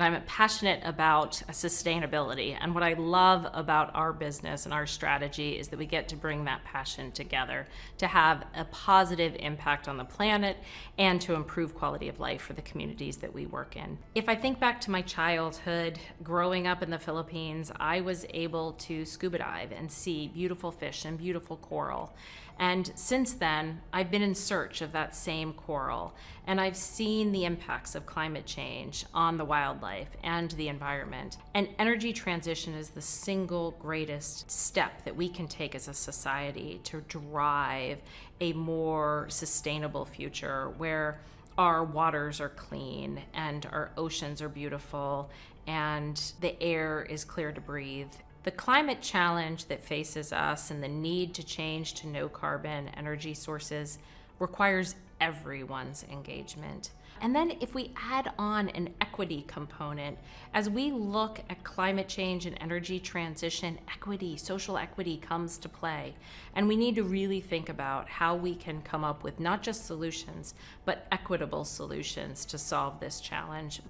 and I'm passionate about sustainability. And what I love about our business and our strategy is that we get to bring that passion together to have a positive impact on the planet and to improve quality of life for the communities that we work in. If I think back to my childhood, growing up in the Philippines, I was able to scuba dive and see beautiful fish and beautiful coral. And since then, I've been in search of that same coral, and I've seen the impacts of climate change on the wildlife and the environment. And energy transition is the single greatest step that we can take as a society to drive a more sustainable future where our waters are clean and our oceans are beautiful and the air is clear to breathe. The climate challenge that faces us and the need to change to no carbon energy sources requires everyone's engagement. And then if we add on an equity component, as we look at climate change and energy transition, equity, social equity comes to play. And we need to really think about how we can come up with not just solutions, but equitable solutions to solve this challenge.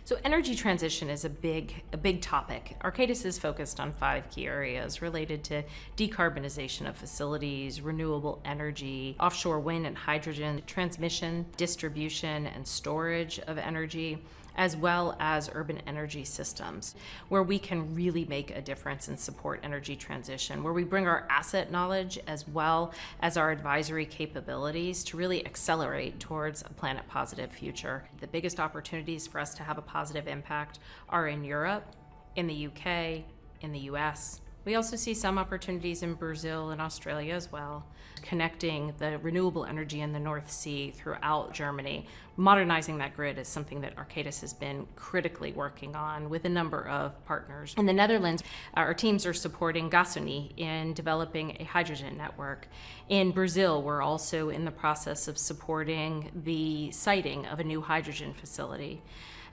So energy transition is a big topic. Arcadis is focused on 5 key areas related to decarbonization of facilities, renewable energy, offshore wind and hydrogen, transmission, distribution, and storage of energy, as well as urban energy systems, where we can really make a difference and support energy transition, where we bring our asset knowledge as well as our advisory capabilities to really accelerate towards a planet positive future. The biggest opportunities for us to have a positive impact are in Europe, in the UK, in the US. We also see some opportunities in Brazil and Australia as well, connecting the renewable energy in the North Sea throughout Germany. Modernizing that grid is something that Arcadis has been critically working on with a number of partners. In the Netherlands, our teams are supporting Gasunie in developing a hydrogen network. In Brazil, we're also in the process of supporting the siting of a new hydrogen facility.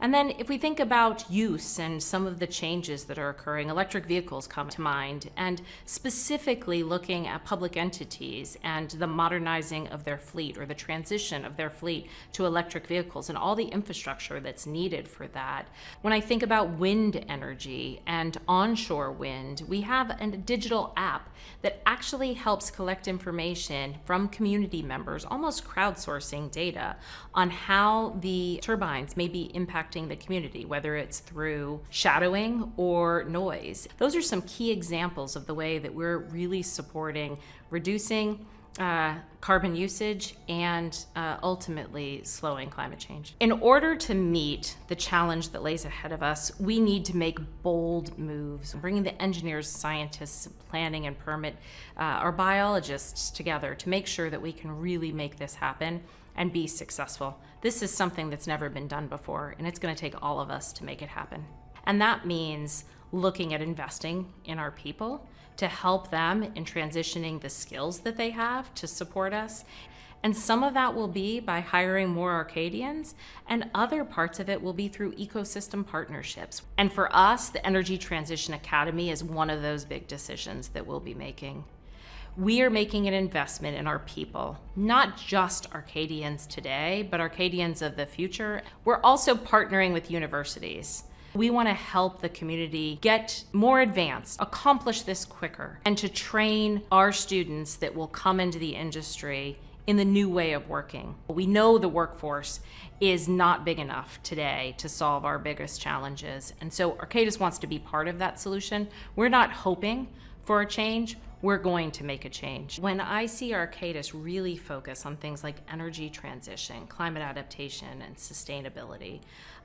And then if we think about use and some of the changes that are occurring, electric vehicles come to mind, and specifically looking at public entities and the modernizing of their fleet or the transition of their fleet to electric vehicles and all the infrastructure that's needed for that. When I think about wind energy and onshore wind, we have a digital app that actually helps collect information from community members, almost crowdsourcing data on how the turbines may be impacting the community, whether it's through shadowing or noise. Those are some key examples of the way that we're really supporting reducing carbon usage and ultimately slowing climate change. In order to meet the challenge that lays ahead of us, we need to make bold moves, bringing the engineers, scientists, planning and permit, our biologists together to make sure that we can really make this happen and be successful. This is something that's never been done before, and it's going to take all of us to make it happen. And that means looking at investing in our people to help them in transitioning the skills that they have to support us. And some of that will be by hiring more Arcadians, and other parts of it will be through ecosystem partnerships. And for us, the Energy Transition Academy is one of those big decisions that we'll be making. We are making an investment in our people, not just Arcadians today, but Arcadians of the future. We're also partnering with universities. We want to help the community get more advanced, accomplish this quicker, and to train our students that will come into the industry in the new way of working. We know the workforce is not big enough today to solve our biggest challenges. And so Arcadis wants to be part of that solution. We're not hoping for a change. We're going to make a change. When I see Arcadis really focus on things like energy transition, climate adaptation, and sustainability,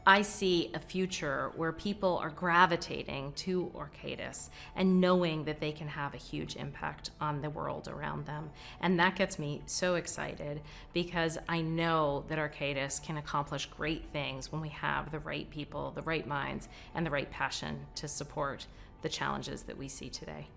I see a future where people are gravitating to Arcadis and knowing that they can have a huge impact on the world around them. And that gets me so excited because I know that Arcadis can accomplish great things when we have the right people, the right minds, and the right passion to support the challenges that we see today.